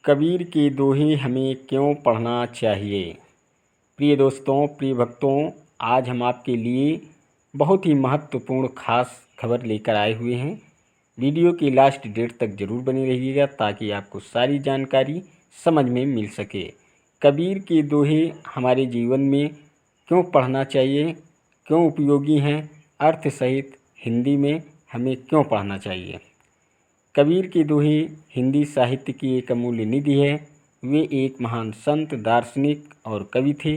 कबीर के दोहे हमें क्यों पढ़ना चाहिए। प्रिय दोस्तों, प्रिय भक्तों, आज हम आपके लिए बहुत ही महत्वपूर्ण खास खबर लेकर आए हुए हैं। वीडियो की लास्ट डेट तक ज़रूर बने रहिएगा ताकि आपको सारी जानकारी समझ में मिल सके। कबीर के दोहे हमारे जीवन में क्यों पढ़ना चाहिए, क्यों उपयोगी हैं, अर्थ सहित हिंदी में हमें क्यों पढ़ना चाहिए। कबीर के दोहे हिंदी साहित्य की एक अमूल्य निधि है। वे एक महान संत, दार्शनिक और कवि थे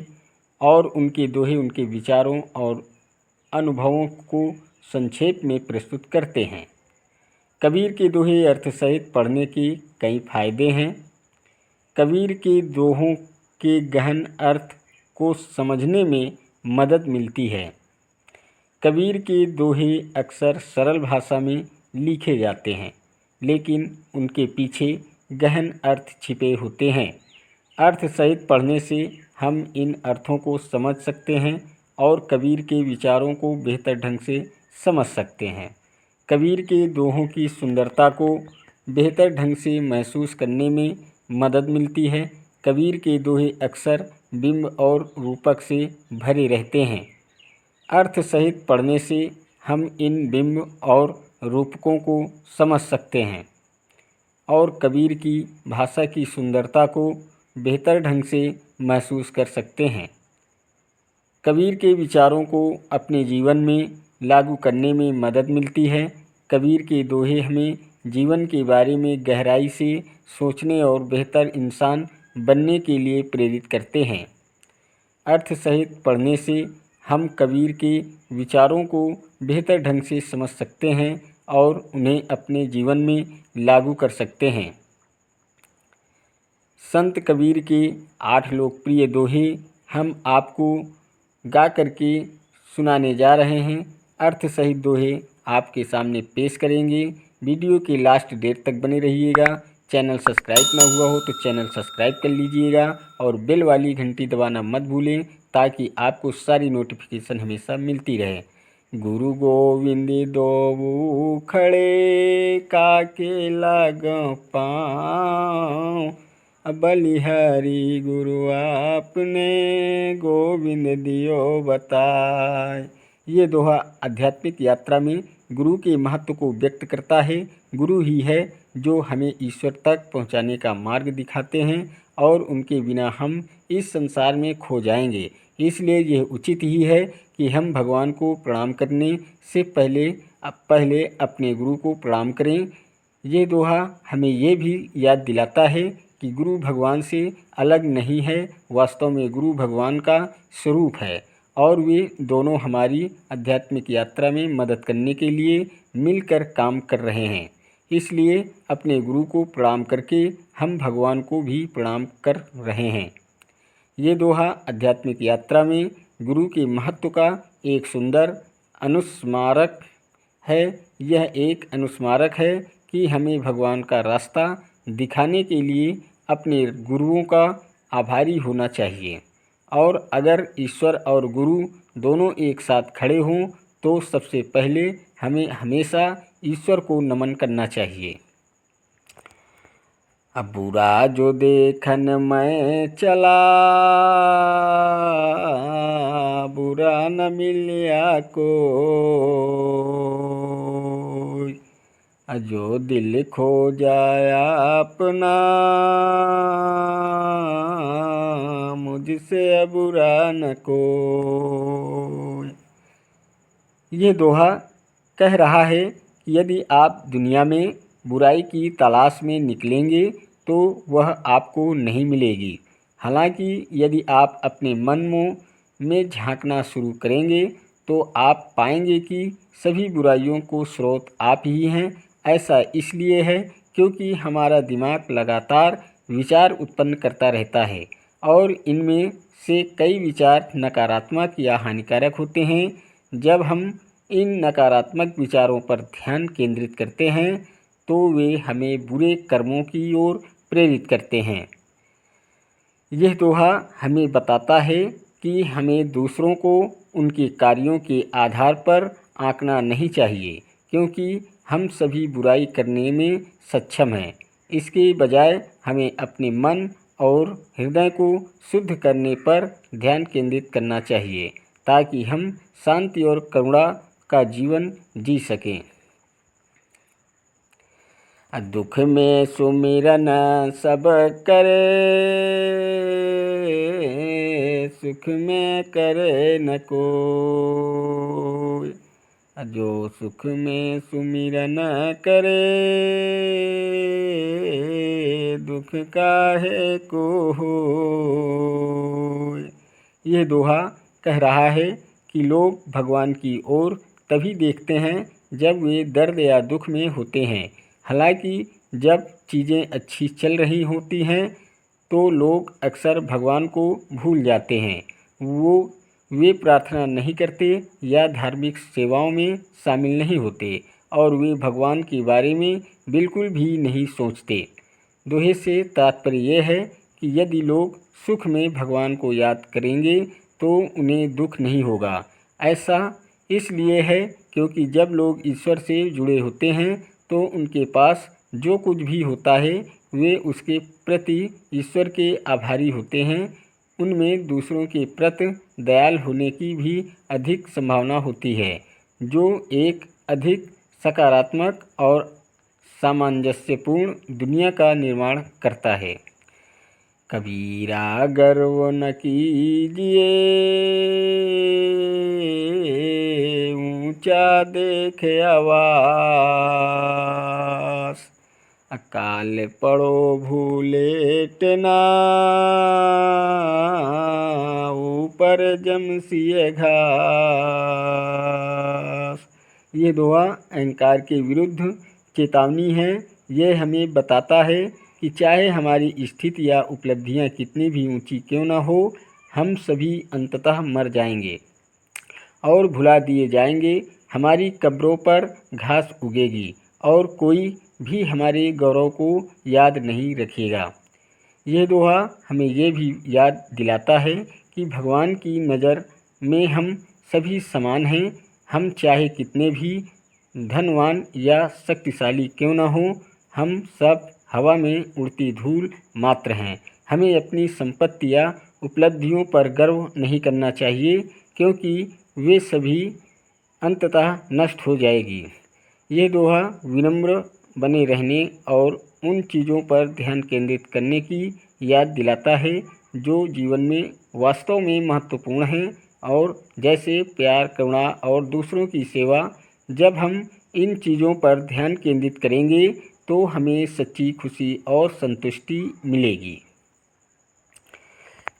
और उनके दोहे उनके विचारों और अनुभवों को संक्षेप में प्रस्तुत करते हैं। कबीर के दोहे अर्थ सहित पढ़ने के कई फायदे हैं। कबीर के दोहों के गहन अर्थ को समझने में मदद मिलती है। कबीर के दोहे अक्सर सरल भाषा में लिखे जाते हैं, लेकिन उनके पीछे गहन अर्थ छिपे होते हैं। अर्थ सहित पढ़ने से हम इन अर्थों को समझ सकते हैं और कबीर के विचारों को बेहतर ढंग से समझ सकते हैं। कबीर के दोहों की सुंदरता को बेहतर ढंग से महसूस करने में मदद मिलती है। कबीर के दोहे अक्सर बिंब और रूपक से भरे रहते हैं। अर्थ सहित पढ़ने से हम इन बिंब और रूपकों को समझ सकते हैं और कबीर की भाषा की सुंदरता को बेहतर ढंग से महसूस कर सकते हैं। कबीर के विचारों को अपने जीवन में लागू करने में मदद मिलती है। कबीर के दोहे हमें जीवन के बारे में गहराई से सोचने और बेहतर इंसान बनने के लिए प्रेरित करते हैं। अर्थ सहित पढ़ने से हम कबीर के विचारों को बेहतर ढंग से समझ सकते हैं और उन्हें अपने जीवन में लागू कर सकते हैं। संत कबीर के 8 लोकप्रिय दोहे हम आपको गा करके सुनाने जा रहे हैं। अर्थ सहित दोहे आपके सामने पेश करेंगे। वीडियो के लास्ट डेट तक बने रहिएगा। चैनल सब्सक्राइब ना हुआ हो तो चैनल सब्सक्राइब कर लीजिएगा और बेल वाली घंटी दबाना मत भूलें ताकि आपको सारी नोटिफिकेशन हमेशा मिलती रहे। गुरु गोविंद दोऊ खड़े काके लागों पाँव, बलिहारी गुरु आपने गोविंद दियो बताए। ये दोहा आध्यात्मिक यात्रा में गुरु के महत्व को व्यक्त करता है। गुरु ही है जो हमें ईश्वर तक पहुंचाने का मार्ग दिखाते हैं और उनके बिना हम इस संसार में खो जाएंगे। इसलिए यह उचित ही है कि हम भगवान को प्रणाम करने से पहले अपने गुरु को प्रणाम करें। ये दोहा हमें ये भी याद दिलाता है कि गुरु भगवान से अलग नहीं है। वास्तव में गुरु भगवान का स्वरूप है और वे दोनों हमारी आध्यात्मिक यात्रा में मदद करने के लिए मिलकर काम कर रहे हैं। इसलिए अपने गुरु को प्रणाम करके हम भगवान को भी प्रणाम कर रहे हैं। ये दोहा आध्यात्मिक यात्रा में गुरु के महत्व का एक सुंदर अनुस्मारक है। यह एक अनुस्मारक है कि हमें भगवान का रास्ता दिखाने के लिए अपने गुरुओं का आभारी होना चाहिए और अगर ईश्वर और गुरु दोनों एक साथ खड़े हों तो सबसे पहले हमें हमेशा ईश्वर को नमन करना चाहिए। अब बुरा जो देखन मैं चला, बुरा न मिलिया को, जो दिल खो जाया अपना, मुझसे बुरा न कोई। ये दोहा कह रहा है कि यदि आप दुनिया में बुराई की तलाश में निकलेंगे तो वह आपको नहीं मिलेगी। हालांकि यदि आप अपने मन में झांकना शुरू करेंगे तो आप पाएंगे कि सभी बुराइयों को स्रोत आप ही हैं। ऐसा इसलिए है क्योंकि हमारा दिमाग लगातार विचार उत्पन्न करता रहता है और इनमें से कई विचार नकारात्मक या हानिकारक होते हैं। जब हम इन नकारात्मक विचारों पर ध्यान केंद्रित करते हैं तो वे हमें बुरे कर्मों की ओर प्रेरित करते हैं। यह दोहा हमें बताता है कि हमें दूसरों को उनके कार्यों के आधार पर आंकना नहीं चाहिए, क्योंकि हम सभी बुराई करने में सक्षम हैं। इसके बजाय हमें अपने मन और हृदय को शुद्ध करने पर ध्यान केंद्रित करना चाहिए ताकि हम शांति और करुणा का जीवन जी सकें। दुख में सुमिरन सब करे, सुख में करे न कोई। जो सुख में सुमिरन करे, दुख काहे को होय। यह दोहा कह रहा है कि लोग भगवान की ओर तभी देखते हैं जब वे दर्द या दुख में होते हैं। हालांकि जब चीज़ें अच्छी चल रही होती हैं तो लोग अक्सर भगवान को भूल जाते हैं। वे प्रार्थना नहीं करते या धार्मिक सेवाओं में शामिल नहीं होते और वे भगवान के बारे में बिल्कुल भी नहीं सोचते। दोहे से तात्पर्य यह है कि यदि लोग सुख में भगवान को याद करेंगे तो उन्हें दुख नहीं होगा। ऐसा इसलिए है क्योंकि जब लोग ईश्वर से जुड़े होते हैं तो उनके पास जो कुछ भी होता है वे उसके प्रति ईश्वर के आभारी होते हैं। उनमें दूसरों के प्रति दयाल होने की भी अधिक संभावना होती है, जो एक अधिक सकारात्मक और सामंजस्यपूर्ण दुनिया का निर्माण करता है। कबीरा गर्व न कीजिए, ऊंचा देखे आवास। अकाल पड़ो भूले टेना, ऊपर जमसिए घास। ये दोहा अहंकार के विरुद्ध चेतावनी है। यह हमें बताता है कि चाहे हमारी स्थिति या उपलब्धियां कितनी भी ऊंची क्यों न हो, हम सभी अंततः मर जाएंगे और भुला दिए जाएंगे। हमारी कब्रों पर घास उगेगी और कोई भी हमारे गौरव को याद नहीं रखेगा। यह दोहा हमें ये भी याद दिलाता है कि भगवान की नज़र में हम सभी समान हैं। हम चाहे कितने भी धनवान या शक्तिशाली क्यों न हों, हम सब हवा में उड़ती धूल मात्र हैं। हमें अपनी संपत्ति या उपलब्धियों पर गर्व नहीं करना चाहिए क्योंकि वे सभी अंततः नष्ट हो जाएगी। यह दोहा विनम्र बने रहने और उन चीज़ों पर ध्यान केंद्रित करने की याद दिलाता है जो जीवन में वास्तव में महत्वपूर्ण हैं, और जैसे प्यार, करुणा और दूसरों की सेवा। जब हम इन चीज़ों पर ध्यान केंद्रित करेंगे तो हमें सच्ची खुशी और संतुष्टि मिलेगी।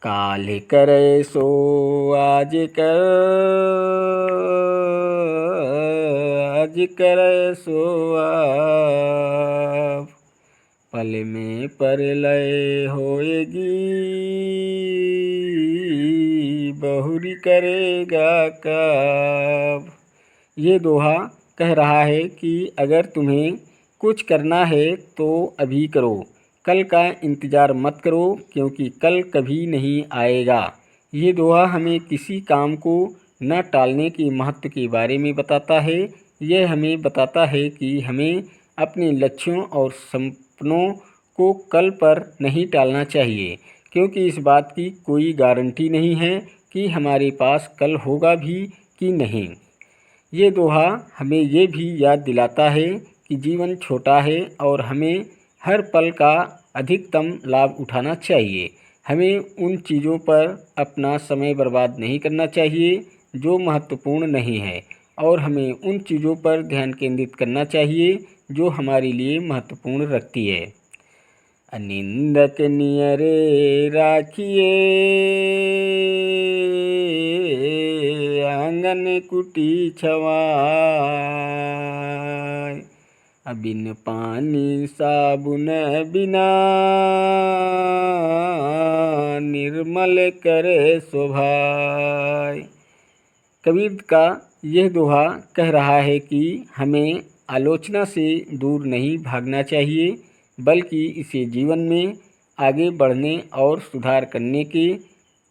काल करे सो आज कर, आज करे सो आप। पल में परलय होएगी, बहुरी करेगा कब। ये दोहा कह रहा है कि अगर तुम्हें कुछ करना है तो अभी करो, कल का इंतज़ार मत करो क्योंकि कल कभी नहीं आएगा। ये दोहा हमें किसी काम को न टालने के महत्व के बारे में बताता है। यह हमें बताता है कि हमें अपने लक्ष्यों और सपनों को कल पर नहीं टालना चाहिए क्योंकि इस बात की कोई गारंटी नहीं है कि हमारे पास कल होगा भी कि नहीं। ये दोहा हमें ये भी याद दिलाता है कि जीवन छोटा है और हमें हर पल का अधिकतम लाभ उठाना चाहिए। हमें उन चीज़ों पर अपना समय बर्बाद नहीं करना चाहिए जो महत्वपूर्ण नहीं है, और हमें उन चीज़ों पर ध्यान केंद्रित करना चाहिए जो हमारे लिए महत्वपूर्ण रखती है। अनिंदक नियरे राखिए, आंगन कुटी छवाय। बिन पानी साबुन बिना, निर्मल करे शोभाय। कबीर का यह दोहा कह रहा है कि हमें आलोचना से दूर नहीं भागना चाहिए बल्कि इसे जीवन में आगे बढ़ने और सुधार करने के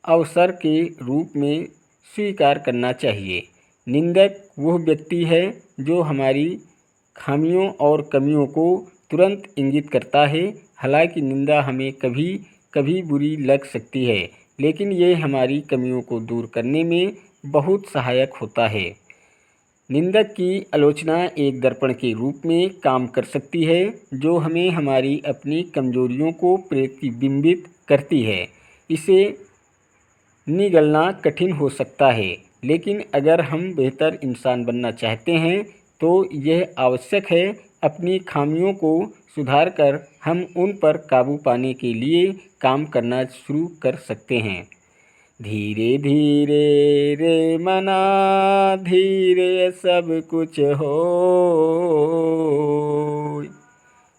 अवसर के रूप में स्वीकार करना चाहिए। निंदक वह व्यक्ति है जो हमारी खामियों और कमियों को तुरंत इंगित करता है। हालांकि निंदा हमें कभी कभी बुरी लग सकती है, लेकिन ये हमारी कमियों को दूर करने में बहुत सहायक होता है। निंदक की आलोचना एक दर्पण के रूप में काम कर सकती है, जो हमें हमारी अपनी कमजोरियों को प्रतिबिंबित करती है। इसे निगलना कठिन हो सकता है, लेकिन अगर हम बेहतर इंसान बनना चाहते हैं तो यह आवश्यक है। अपनी खामियों को सुधार कर हम उन पर काबू पाने के लिए काम करना शुरू कर सकते हैं। धीरे धीरे रे मना, धीरे सब कुछ हो,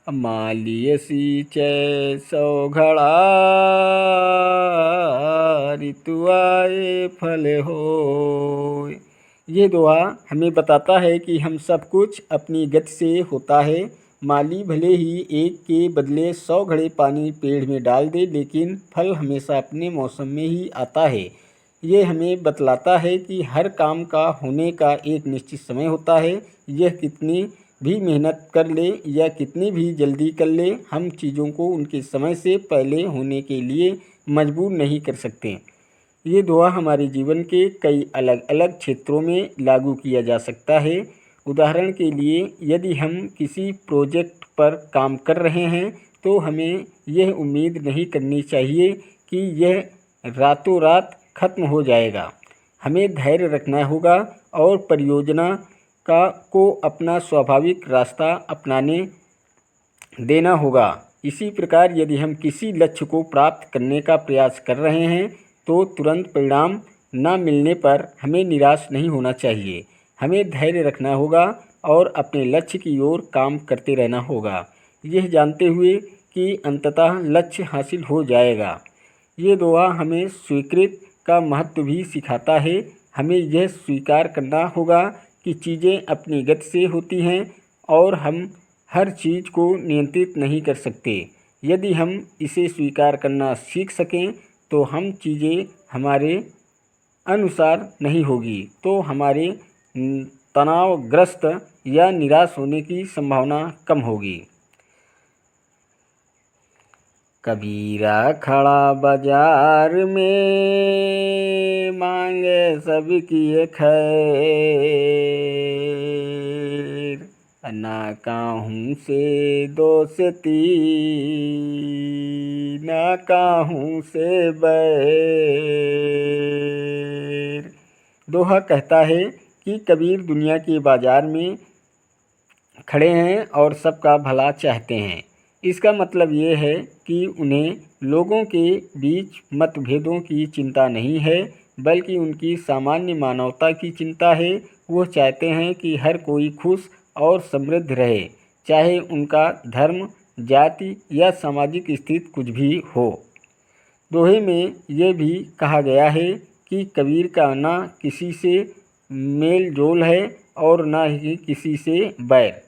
मालिय सींचे सौ घड़ा, ऋतु आए फल हो। ये दोहा हमें बताता है कि हम सब कुछ अपनी गति से होता है। माली भले ही एक के बदले 100 घड़े पानी पेड़ में डाल दे, लेकिन फल हमेशा अपने मौसम में ही आता है। ये हमें बतलाता है कि हर काम का होने का एक निश्चित समय होता है। यह कितनी भी मेहनत कर ले या कितनी भी जल्दी कर ले, हम चीज़ों को उनके समय से पहले होने के लिए मजबूर नहीं कर सकते। ये दोहा हमारे जीवन के कई अलग अलग क्षेत्रों में लागू किया जा सकता है। उदाहरण के लिए, यदि हम किसी प्रोजेक्ट पर काम कर रहे हैं तो हमें यह उम्मीद नहीं करनी चाहिए कि यह रातों रात खत्म हो जाएगा। हमें धैर्य रखना होगा और परियोजना को अपना स्वाभाविक रास्ता अपनाने देना होगा। इसी प्रकार यदि हम किसी लक्ष्य को प्राप्त करने का प्रयास कर रहे हैं तो तुरंत परिणाम न मिलने पर हमें निराश नहीं होना चाहिए। हमें धैर्य रखना होगा और अपने लक्ष्य की ओर काम करते रहना होगा, यह जानते हुए कि अंततः लक्ष्य हासिल हो जाएगा। ये दोहा हमें स्वीकृति का महत्व भी सिखाता है। हमें यह स्वीकार करना होगा कि चीज़ें अपनी गति से होती हैं और हम हर चीज़ को नियंत्रित नहीं कर सकते। यदि हम इसे स्वीकार करना सीख सकें तो हम चीज़ें हमारे अनुसार नहीं होगी, तो हमारे तनावग्रस्त या निराश होने की संभावना कम होगी। कबीरा खड़ा बाजार में, मांगे सबकी खैर, ना काहूँ से दोस्ती, ना काहूँ से बैर। दोहा कहता है कि कबीर दुनिया के बाजार में खड़े हैं और सबका भला चाहते हैं। इसका मतलब ये है कि उन्हें लोगों के बीच मतभेदों की चिंता नहीं है, बल्कि उनकी सामान्य मानवता की चिंता है। वो चाहते हैं कि हर कोई खुश और समृद्ध रहे, चाहे उनका धर्म, जाति या सामाजिक स्थिति कुछ भी हो। दोहे में ये भी कहा गया है कि कबीर का ना किसी से मेल जोल है और ना ही किसी से बैर।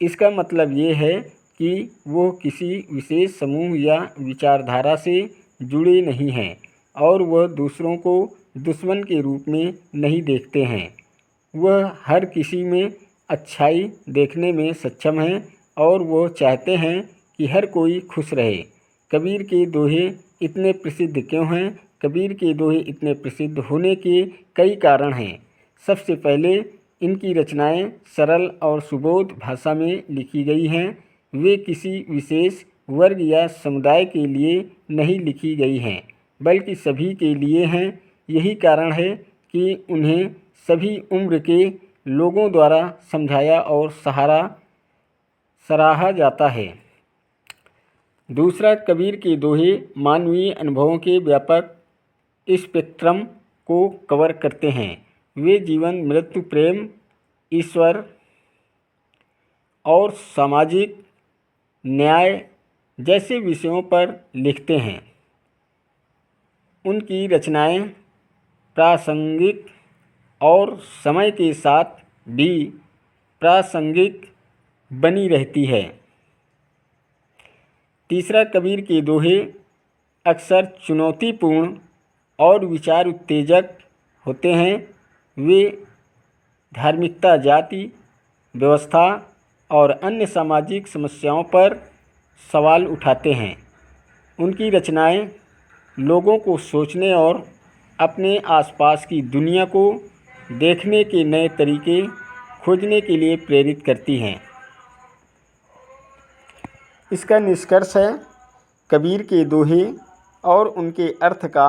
इसका मतलब ये है कि वो किसी विशेष समूह या विचारधारा से जुड़े नहीं हैं और वह दूसरों को दुश्मन के रूप में नहीं देखते हैं। वह हर किसी में अच्छाई देखने में सक्षम हैं और वो चाहते हैं कि हर कोई खुश रहे। कबीर के दोहे इतने प्रसिद्ध क्यों हैं? कबीर के दोहे इतने प्रसिद्ध होने के कई कारण हैं। सबसे पहले, इनकी रचनाएं सरल और सुबोध भाषा में लिखी गई हैं। वे किसी विशेष वर्ग या समुदाय के लिए नहीं लिखी गई हैं, बल्कि सभी के लिए हैं। यही कारण है कि उन्हें सभी उम्र के लोगों द्वारा समझाया और सराहा जाता है। दूसरा, कबीर के दोहे मानवीय अनुभवों के व्यापक स्पेक्ट्रम को कवर करते हैं। वे जीवन, मृत्यु, प्रेम, ईश्वर और सामाजिक न्याय जैसे विषयों पर लिखते हैं। उनकी रचनाएं प्रासंगिक और समय के साथ भी प्रासंगिक बनी रहती है। तीसरा, कबीर के दोहे अक्सर चुनौतीपूर्ण और विचार उत्तेजक होते हैं। वे धार्मिकता, जाति व्यवस्था और अन्य सामाजिक समस्याओं पर सवाल उठाते हैं। उनकी रचनाएं लोगों को सोचने और अपने आसपास की दुनिया को देखने के नए तरीके खोजने के लिए प्रेरित करती हैं। इसका निष्कर्ष है, कबीर के दोहे और उनके अर्थ का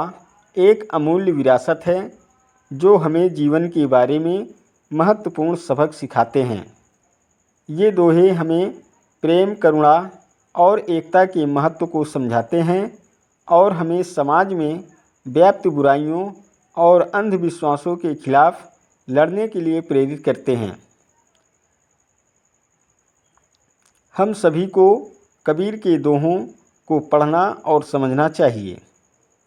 एक अमूल्य विरासत है जो हमें जीवन के बारे में महत्वपूर्ण सबक सिखाते हैं। ये दोहे हमें प्रेम, करुणा और एकता के महत्व को समझाते हैं और हमें समाज में व्याप्त बुराइयों और अंधविश्वासों के खिलाफ लड़ने के लिए प्रेरित करते हैं। हम सभी को कबीर के दोहों को पढ़ना और समझना चाहिए।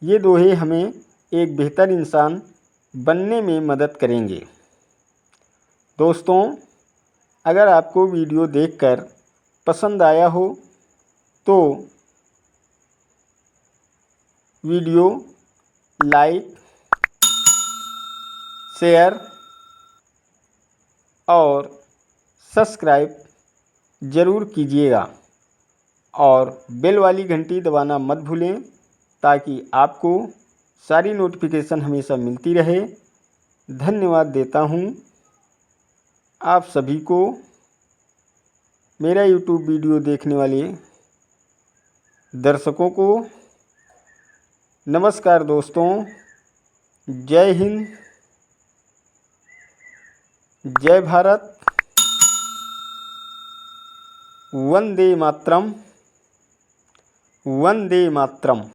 ये दोहे हमें एक बेहतर इंसान बनने में मदद करेंगे। दोस्तों, अगर आपको वीडियो देखकर पसंद आया हो तो वीडियो लाइक, शेयर और सब्सक्राइब ज़रूर कीजिएगा और बेल वाली घंटी दबाना मत भूलें ताकि आपको सारी नोटिफिकेशन हमेशा मिलती रहे। धन्यवाद देता हूँ आप सभी को, मेरा यूट्यूब वीडियो देखने वाले दर्शकों को। नमस्कार दोस्तों, जय हिंद, जय भारत, वंदे मातरम, वंदे मातरम।